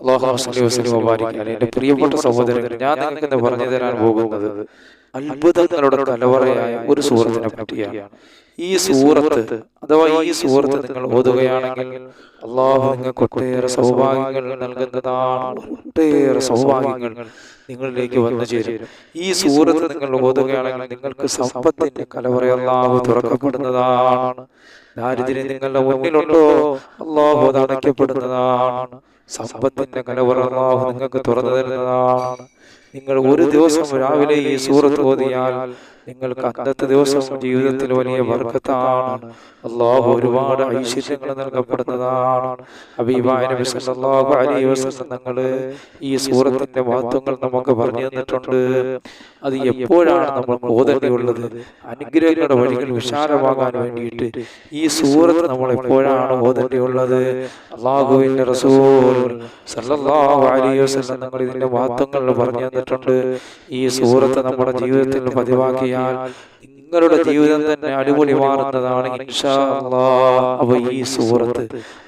അല്ലാഹുമ്മ സ്വല്ലി വസല്ലിം വബാരിക് അലൈഹി. എൻ്റെ പ്രിയപ്പെട്ട സഹോദരങ്ങളെ, ഞാൻ നിങ്ങൾക്ക് പറഞ്ഞു തരാൻ പോകുന്നത് അത്ഭുതങ്ങളുടെ കലവറയായ ഒരു സൂറത്തിനെ പറ്റിയാണ്. ഈ സൂറത്ത് അഥവാ ഈ സൂറത്ത് നിങ്ങൾ ഓതുകയാണെങ്കിൽ അള്ളാഹു നിങ്ങൾക്ക് ഒട്ടേറെ സൗഭാഗ്യങ്ങൾ നൽകുന്നതാണ്. ഒട്ടേറെ സൗഭാഗ്യങ്ങൾ നിങ്ങളിലേക്ക് വന്നു ചേരും. ഈ സൂറത്ത് നിങ്ങൾ ഓതുകയാണെങ്കിൽ നിങ്ങൾക്ക് സമ്പത്തിന്റെ കലവറ അള്ളാഹു തുറക്കപ്പെടുന്നതാണ്. ദാരിദ്ര്യം നിങ്ങളുടെ മുന്നിലുണ്ടോ, അള്ളാഹു അത് അടയ്ക്കപ്പെടുന്നതാണ്. സമ്പത്തിന്റെ കലവറ അള്ളാഹു നിങ്ങൾക്ക് തുറന്നു തരുന്നതാണ്. നിങ്ങൾ ഒരു ദിവസം രാവിലെ ഈ സൂറത്ത് ഓതിയാൽ നിങ്ങൾക്ക് അന്നത്തെ ദിവസം ജീവിതത്തിൽ വലിയ ബർക്കത്താണ്. അള്ളാഹു ഒരുപാട് ഐശ്വര്യങ്ങൾ നൽകപ്പെടുന്നതാണ്. ഹബീബായ നബി സല്ലല്ലാഹു അലൈഹി വസല്ലം തങ്ങൾ ഈ സൂറത്തിന്റെ മഹത്വങ്ങൾ നമുക്ക് പറഞ്ഞു തന്നിട്ടുണ്ട്. അത് എപ്പോഴാണ് നമ്മൾ ഓതേണ്ടിയുള്ളത്? അനുഗ്രഹങ്ങളുടെ വഴികൾ വിശാലമാകാൻ വേണ്ടിയിട്ട് ഈ സൂറത്ത് നമ്മൾ എപ്പോഴാണ് ഓതേണ്ടിയുള്ളത്? അള്ളാഹുവിന്റെ റസൂൽ സല്ലല്ലാഹു അലൈഹി വസല്ലം തങ്ങൾ ഇതിന്റെ മഹത്വങ്ങൾ പറഞ്ഞു തന്നിട്ടുണ്ട്. ഈ സൂറത്ത് നമ്മുടെ ജീവിതത്തിൽ പതിവാക്കിയാൽ നിങ്ങളുടെ ജീവിതം തന്നെ അടിപൊളി മാറുന്നതാണ് ഇൻഷാ അല്ലാഹ്. അപ്പൊ ഈ സൂറത്ത്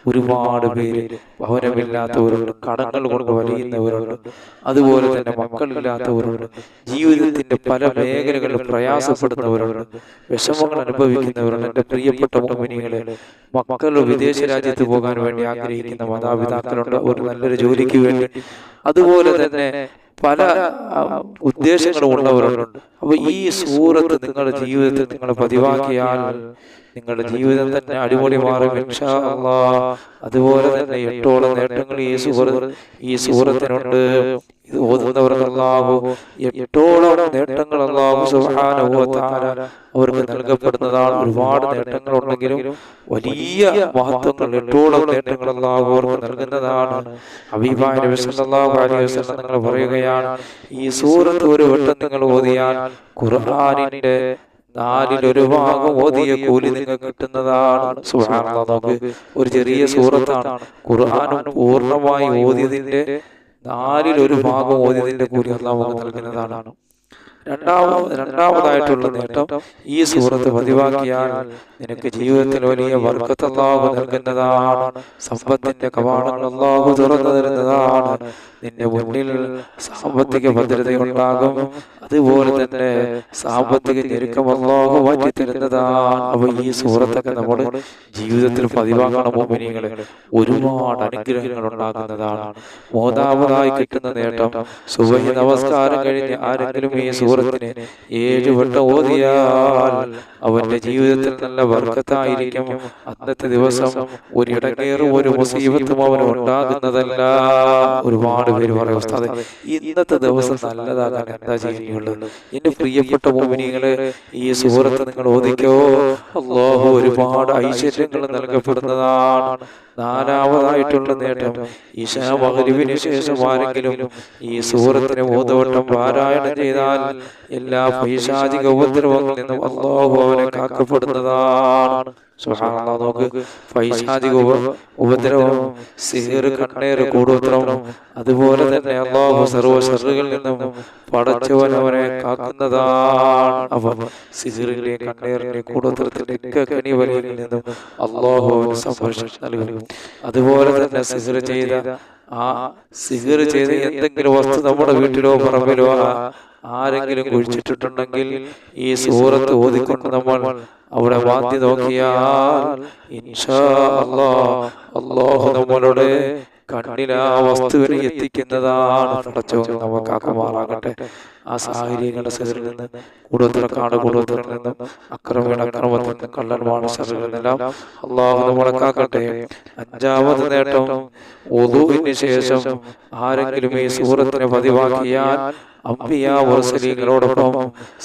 ഒരുപാട് പേര് ഭവനമില്ലാത്തവരുണ്ട്, കടങ്ങൾ കൊണ്ട് വലിയുന്നവരുണ്ട്, അതുപോലെ തന്നെ മക്കളില്ലാത്തവരുണ്ട്, ജീവിതത്തിന്റെ പല മേഖലകളിൽ പ്രയാസപ്പെടുന്നവരുണ്ട്, വിഷമങ്ങൾ അനുഭവിക്കുന്നവരുണ്ട്. എൻ്റെ പ്രിയപ്പെട്ട മുഅ്മിനീങ്ങളെ, മക്കൾ വിദേശ രാജ്യത്ത് പോകാൻ വേണ്ടി ആഗ്രഹിക്കുന്ന മാതാപിതാക്കളുണ്ട്, ഒരു നല്ലൊരു ജോലിക്ക് വേണ്ടി, അതുപോലെ തന്നെ പല ഉദ്ദേശങ്ങളും ഉള്ളവരുണ്ട്. അപ്പൊ ഈ സൂറത്ത് നിങ്ങളുടെ ജീവിതത്തിൽ നിങ്ങൾ പതിവാക്കിയാൽ നിങ്ങളുടെ ജീവിതം തന്നെ അടിപൊളി മാറും ഇൻഷാ അല്ലാഹ്. അതുപോലെ തന്നെ 8ഓളം നേട്ടങ്ങൾ ഈ സൂറത്തിനുണ്ട്. ഇത് ഓതുന്നവർക്ക് അല്ലാഹു 8ഓളം നേട്ടങ്ങൾ അല്ലാഹു സുബ്ഹാനഹു വ തആല അവർക്ക് നൽകപ്പെടുന്നതാണ്. ഒരുപാട് നേട്ടങ്ങൾ ഉണ്ടെങ്കിലും വലിയ മഹത്വങ്ങൾ 8ഓളം നേട്ടങ്ങൾ അല്ലാഹു അവർക്ക് നൽകുന്നതാണ്. ഹബീബായ നബി സല്ലല്ലാഹു അലൈഹി വസല്ലം നിങ്ങൾ പറയുകയാണ്, ഈ സൂറത്ത് ഒരു വട്ടം നിങ്ങൾ ഓതിയാൽ ഖുർആനിന്റെ 4/1 ഭാഗം ഓതിയ കൂലി നിങ്ങൾക്ക് കിട്ടുന്നതാണ്. സുബ്ഹാനല്ലാഹ്, നമുക്ക് ഒരു ചെറിയ സൂറത്താണ്, ഖുർആൻ പൂർണ്ണമായി ഓതിയതിന്റെ 4/1 ഭാഗം ഓതിയതിന്റെ കൂലി അല്ലാഹു നമുക്ക് നൽകുന്നതാണ്. രണ്ടാമതായിട്ടുള്ള നേട്ടം, ഈ സൂറത്ത് പതിവാക്കിയാൽ നിനക്ക് ജീവിതത്തിൽ വലിയ ബർക്കത്ത് അല്ലാഹു നൽകുന്നതാണ്. സമ്പത്തിന്റെ കവാടങ്ങൾ അല്ലാഹു തുറന്നു തരുന്നതാണ്. നിന്റെ മുന്നിൽ സാമ്പത്തിക ഭദ്രതയുണ്ടാകും, അതുപോലെ തന്നെ സാമ്പത്തിക ഞെരുക്കം അല്ലാഹു മാറ്റി തരുന്നതാണ്. അപ്പൊ ഈ സൂറത്തൊക്കെ നമ്മുടെ ജീവിതത്തിൽ പതിവാക്കണം മുഅ്മിനീങ്ങളെ. ഒരുപാട് അനുഗ്രഹങ്ങൾ ഉണ്ടാകുന്നതാണ്. മൂന്നാമതായി കിട്ടുന്ന നേട്ടം, സുബഹി നമസ്കാരം കഴിഞ്ഞ് ആരെങ്കിലും ഈ സൂറത്തിനെ 7 വട്ടം ഓതിയാൽ അവന്റെ ജീവിതത്തിൽ നല്ല ബർക്കത്തായിരിക്കും. അന്നത്തെ ദിവസം ഒരു ഇടങ്ങേറും ഒരു മുസീബത്തും അവന് ഉണ്ടാകുന്നതല്ല. ഒരുപാട് പേര് പറയും, ഉസ്താദേ ഇന്നത്തെ ദിവസം നല്ലതാകാൻ എന്താ ചെയ്യുന്നുള്ളത്? എന്റെ പ്രിയപ്പെട്ട മുഅ്മിനീങ്ങളെ, ഈ സൂറത്ത് നിങ്ങൾ ഓതിക്കോ, അല്ലാഹു ഒരുപാട് ഐശ്വര്യങ്ങൾ നൽകപ്പെടുന്നതാണ്. നാലാമതായിട്ടുള്ള നേട്ടം, ഇശാ മഗ്‌രിബിന് ശേഷം ആരെങ്കിലും ഈ സൂറത്തിന് 3 വട്ടം പാരായണം ചെയ്താൽ എല്ലാ പൈശാചിക ഉപദ്രവങ്ങളിൽ നിന്നും അല്ലാഹു അവനെ കാക്കപ്പെടുന്നതാണ്. സുബ്ഹാനല്ലാഹ്, നോക്ക്, പൈശാചിക ഉപദ്രവം, സിഹ്ർ, കണ്ണേറ്, കൂടോത്രം, അതുപോലെ തന്നെ അല്ലാഹു സർവ്വ ശർറുകളിൽ നിന്നും പടച്ചവൻ അവനെ കാക്കുന്നതാണ്. അപ്പം സിഹ്റിന്റെ, കണ്ണേറിന്റെ, കൂടോത്രത്തിന്റെ ഒക്കെ കെണിവലയിൽ നിന്നും അല്ലാഹു അവന് സംരക്ഷണം നൽകും. അതുപോലെ തന്നെ സിഹ്ർ ചെയ്ത എന്തെങ്കിലും വസ്തു നമ്മുടെ വീട്ടിലോ പറമ്പിലോ ആരെങ്കിലും കുഴിച്ചിട്ടുണ്ടെങ്കിൽ ഈ സൂറത്ത് ഓതിക്കൊണ്ട് നമ്മൾ അവിടെ മാറ്റി നോക്കിയാൽ ഇൻഷാ അല്ലാഹ് അല്ലാഹു നമ്മളുടെ കണ്ണിൽ ആ വസ്തുവിനെ എത്തിക്കുന്നതാണ്. പടച്ചവൻ നമുക്ക് ആക്കുമാറാകട്ടെ. ആ സാഹചര്യങ്ങളുടെ സിഹറിൽ നിന്ന്, കൂടോത്രക്കാട് നിന്നും, അക്രമത്തിൽ നിന്നും, കള്ളന്മാരുടെ ശർറിൽ നിന്നെല്ലാം അല്ലാഹു നമ്മളെ കാക്കട്ടെ. 5ാമത് നേട്ടം, വുദൂഇന് ശേഷം ആരെങ്കിലും ഈ സൂറത്തിനെ പതിവാക്കിയാൽ അംബിയാ മുർസലീങ്ങളോടൊപ്പം,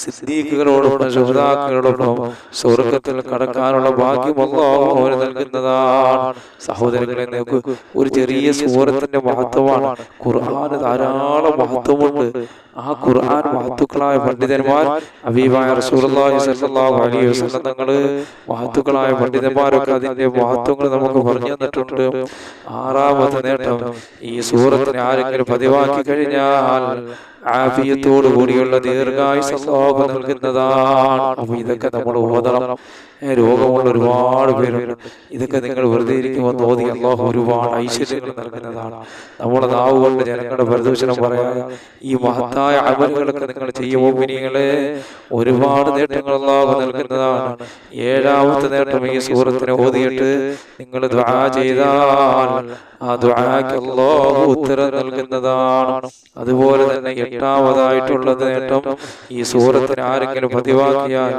സിദ്ദീഖുകളോടൊപ്പം, ശുഹദാക്കളോടൊപ്പം സ്വർഗ്ഗത്തിൽ കടക്കാനുള്ള ഭാഗ്യം അല്ലാഹു അവന് നൽകുന്നതാണ്. സഹോദരങ്ങളെ, നോക്കൂ, ഒരു ചെറിയ സൂറത്തിന്റെ മഹത്വമാണ്. ഖുർആന് ധാരാളം മഹത്വമുണ്ട്. ആ ഖുർആൻ മഹത്തുക്കളായ പണ്ഡിതന്മാർ, ഹബീബായ റസൂലുള്ളാഹി സ്വല്ലല്ലാഹു അലൈഹി വസല്ലം തങ്ങൾ, മഹത്തുക്കളായ പണ്ഡിതന്മാരൊക്കെ അതിന്റെ മഹത്വങ്ങൾ നമുക്ക് പറഞ്ഞു തന്നിട്ടുണ്ട്. 6ാമത്തെ നേട്ടം, ഈ സൂറത്തിനെ ആരെങ്കിലും പതിവാക്കി കഴിഞ്ഞാൽ ആഫിയത്തോടു കൂടിയുള്ള ദീർഘായുസ്സ് അല്ലാഹു നൽകുന്നതാണ്. അപ്പൊ ഇതൊക്കെ നമ്മൾ ഓതണം. രോഗമുള്ള ഒരുപാട് പേരുണ്ട്. ഇതൊക്കെ നിങ്ങൾ വെറുതെ ഇരിക്കുമ്പോൾ തോന്നി അല്ലാഹു ഒരുപാട് ഐശ്വര്യങ്ങൾ നൽകുന്നതാണ്. നമ്മുടെ നാവ് കൊണ്ട് ജനങ്ങളുടെ പരിദൂഷണം പറയാതെ ഈ മഹത്തായ അമലുകളൊക്കെ നിങ്ങൾ ചെയ്യുമ്പോൾ മുഅ്മിനീങ്ങളെ ഒരുപാട് നേട്ടങ്ങൾ അല്ലാഹു നൽകുന്നതാണ്. ഏഴാമത്തെ നേട്ടം ഈ സൂറത്തിനെ ഓതിയിട്ട് നിങ്ങൾ ദുആ ചെയ്താൽ ആ ദുആക്ക് അല്ലാഹു ഉത്തരം നൽകുന്നതാണ്. അതുപോലെ തന്നെ എട്ടാമതായിട്ടുള്ള നേട്ടം ഈ സൂറത്തിന് ആരെങ്കിലും പതിവാക്കിയാൽ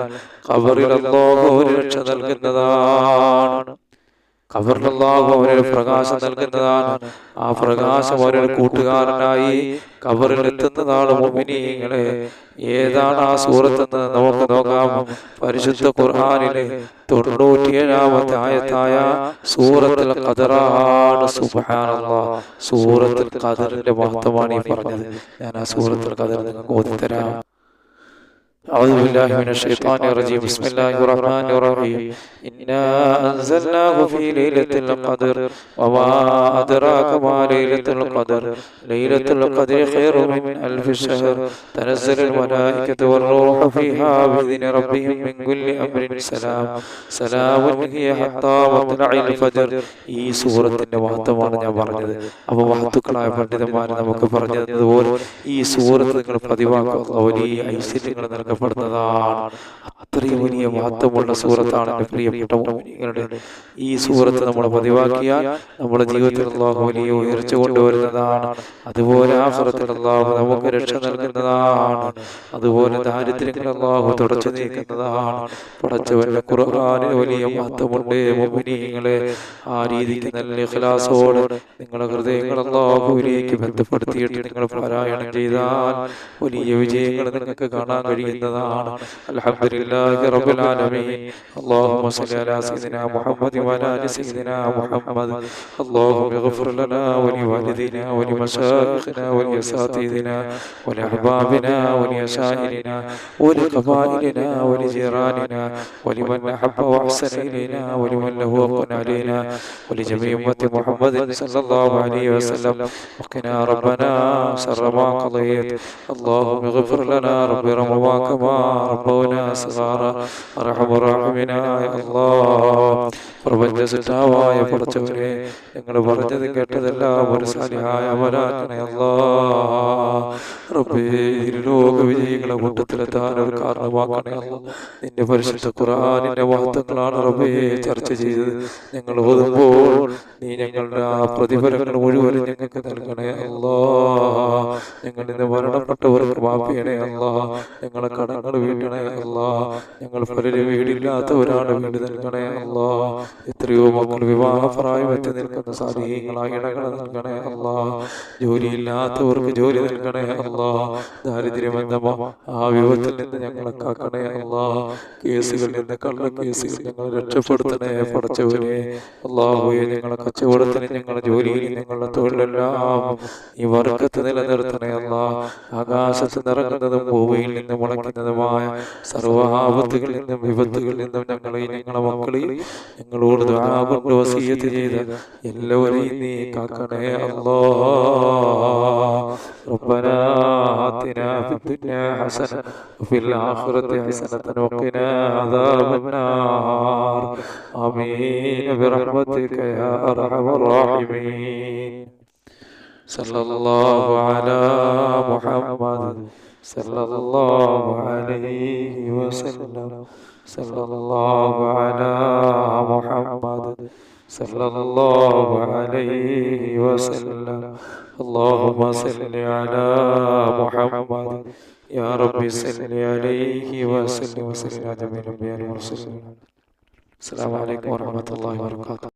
ഖബറിൽ അല്ലാഹു ഒരു രക്ഷ നൽകുന്നതാണ്. ഖബറിൽ അല്ലാഹു അവനൊരു പ്രകാശം നൽകുന്നതാണ്. ആ പ്രകാശം അവരൊരു കൂട്ടുകാരനായി ഖബറിൽ എത്തുന്നതാണ്. മുഅ്മിനീങ്ങളെ ഏതാണ് ആ സൂറത്തെന്ന് നമുക്ക് നോക്കാം. പരിശുദ്ധ ഖുർആനിലെ 97-ാമത്തെ ആയത്തായ സൂറത്തുൽ ഖദറാണ്. സുബ്ഹാനല്ലാഹ്, സൂറത്തുൽ ഖദറിന്റെ മഹത്വമാണ് ഈ പറഞ്ഞത്. ഞാൻ ആ സൂറത്തുൽ ഖദർ നിങ്ങൾക്ക് ഓതിത്തരാം. أعوذ بالله من الشيطان الرجيم. بسم الله الرحمن الرحيم. إنا أنزلناه في ليلة القدر وما أدراك ما ليلة القدر ليلة القدر خير من ألف شهر تنزل الملائكة والروح فيها بإذن ربهم من كل أمر سلام هي حتى مطلع الفجر. ഈ സൂറത്തിന്റെ മഹത്വമാണ് ഞാൻ പറഞ്ഞത്. അപ്പോൾ മഹത്തുക്കളായ പണ്ഡിതന്മാർ നമുക്ക് പറഞ്ഞു തന്നതുപോലെ ഈ സൂറത്ത് നിങ്ങൾ പതിവാക്കുക, വലിയ ഐശ്വര്യങ്ങൾ നൽകപ്പെടുന്നതാണ്. അത്രയും വലിയ മഹത്വമുള്ള സൂറത്താണ് എൻ്റെ പ്രിയപ്പെട്ട മുഅ്മിനീങ്ങളുടെ. ഈ സൂറത്ത് നമ്മൾ പതിവാക്കിയാൽ നമ്മുടെ ജീവിതത്തിൽ അല്ലാഹു വലിയ ഉയർച്ച കൊണ്ടുവരുന്നതാണ്. അതുപോലെ ആഖിറത്തിൽ അല്ലാഹു നമുക്ക് രക്ഷ നൽകുന്നതാണ്. അതുപോലെ ദാരിദ്ര്യങ്ങൾ അല്ലാഹു തുടച്ചു നീക്കുന്നതാണ്. പടച്ചവന്റെ ഖുർആനിൽ വലിയ മഹത്വമുണ്ട് മുഅ്മിനീങ്ങളെ. ആ രീതിക്ക് നല്ല ഇഖ്ലാസോടെ നിങ്ങളുടെ ഹൃദയങ്ങൾ അല്ലാഹുവിലേക്ക് ബന്ധപ്പെടുത്തിയിട്ട് നിങ്ങൾ പാരായണം ചെയ്താൽ വലിയ വിജയങ്ങൾ നിങ്ങൾക്ക് കാണാൻ കഴിയുന്നതാണ്. അൽഹംദുലില്ലാഹി റബ്ബിൽ ആലമീൻ. അല്ലാഹുമ്മ സ്വല്ലി അലാ സയ്യിദിനാ മുഹമ്മദ് വഅലാ ആലി സയ്യിദിനാ മുഹമ്മദ്. അല്ലാഹുമ്മ ഇഗ്ഫിർ ലനാ വലിവാലിദീനാ വലിമശായിഖിനാ വലിഅസാതിദിനാ വലിഅഹ്ബാബിനാ വലിഅശായിരിനാ വലിഖബായിലിനാ വലിജീറാനിനാ വലിമൻ അഹബ്ബ വഅഹ്സന ഇലൈനാ വലിമൻ ലഹു ഹഖ്ഖുൻ അലൈനാ വലിജമീഇ ഉമ്മത്തി മുഹമ്മദിൻ സല്ലല്ലാഹു അലൈഹി വസല്ലം. വഖിനാ റബ്ബനാ ശർറ മാ ഖളൈത. അല്ലാഹുമ്മ ഇഗ്ഫിർ ലനാ റബ്ബി റഹ്മനാ കമാ റബ്ബൗനാ സഗാറാ. അർഹമർ റഹീമിനായ അല്ലാഹ്, പ്രപഞ്ച സൃഷ്ടാവായ പടച്ചവനെ, ഞങ്ങൾ പറഞ്ഞത് കേട്ടതെല്ലാം ഒരു സാലിഹായ അമലാക്കണേ അല്ലാഹ്. റബ്ബേ, ഇരുലോക വിജയികളെ കൂട്ടത്തിലെത്താൻ ഒരു കാരണമാക്കണേ അല്ലാഹ്. നിന്റെ പരിശുദ്ധ ഖുർആനിന്റെ മഹത്വങ്ങളാണ് റബ്ബേ ചർച്ച ചെയ്തത്. ഞങ്ങൾ ഓതുമ്പോൾ നീ ഞങ്ങളുടെ ആ പ്രതിഫലങ്ങൾ മുഴുവനും ഞങ്ങൾക്ക് നൽകണേ അല്ലാഹ്. ഞങ്ങൾ ഇന്ന് മരണപ്പെട്ടവർക്ക് മാഫ് ചെയ്യണേ അല്ലാഹ്. ഞങ്ങളെ കടങ്ങൾ വീട്ടണേ അല്ലാഹ്. ഞങ്ങൾ പലരും വീടില്ലാത്തവരാണ്, വീട് നൽകണേ അല്ലാഹ്. എത്രയോ മക്കൾ വിവാഹപ്രായം എത്തി നിൽക്കുന്ന സാലിഹീങ്ങളായ ഇണകളെ നൽകണേ അല്ലാഹ്. ജോലിയില്ലാത്തവർക്ക് ജോലി നൽകണേ അല്ലാഹ്. ദാരിദ്ര്യമെന്ന ആ വിപത്തിൽ നിന്ന് ഞങ്ങളെ കാക്കണേ അല്ലാഹ്. കേസുകളിൽ നിന്ന്, കള്ളക്കേസുകൾ ഞങ്ങളെ രക്ഷപ്പെടുത്തണേ പടച്ചവനെ. അല്ലാഹുവേ, ഞങ്ങളെ കച്ചവടത്തിന്, ഞങ്ങളുടെ ജോലിയിൽ, ഞങ്ങളുടെ തൊഴിലെല്ലാം ഈ വർക്കത്ത് നിലനിർത്തണേ അല്ലാഹ്. ആകാശത്ത് നിറങ്ങുന്നതും ഭൂമിയിൽ നിന്ന് മുളയ്ക്കുന്നതുമായ സർവ്വ നിന്നും വിപത്തുകളിൽ നിന്നും ഞങ്ങളെയും ഞങ്ങളെ മക്കളെയും ഞങ്ങളോട് ദുആ കൊണ്ട് വസിയ്യത്ത് ചെയ്ത എല്ലാവരെയും നീ കാക്കണേ അല്ലാഹ്. റബ്ബനാ ആതിനാ ഫിദ്ദുനിയാ ഹസന വഫിൽ ആഖിറതി ഹസനത വഖിനാ അദാബന്നാർ. ആമീൻ ബിറഹ്മതിക യാ അർഹമർ റഹീമീൻ. സല്ലല്ലാഹു അലാ മുഹമ്മദ് സല്ലല്ലാഹു അലൈഹി വസല്ലം. സല്ലല്ലാഹു അലാ മുഹമ്മദ് സല്ലല്ലാഹു അലൈഹി വസല്ലം. അല്ലാഹുമ്മ സല്ലി അലാ മുഹമ്മദ് യാ റബ്ബി സല്ലി അലൈഹി വസല്ലം. വസല്ലി അലാ ജമീഇൽ അംബിയാഇ വൽ മുർസലീൻ. അസ്സലാമു അലൈക്കും വറഹ്മത്തുള്ളാഹി വബറകാതുഹു.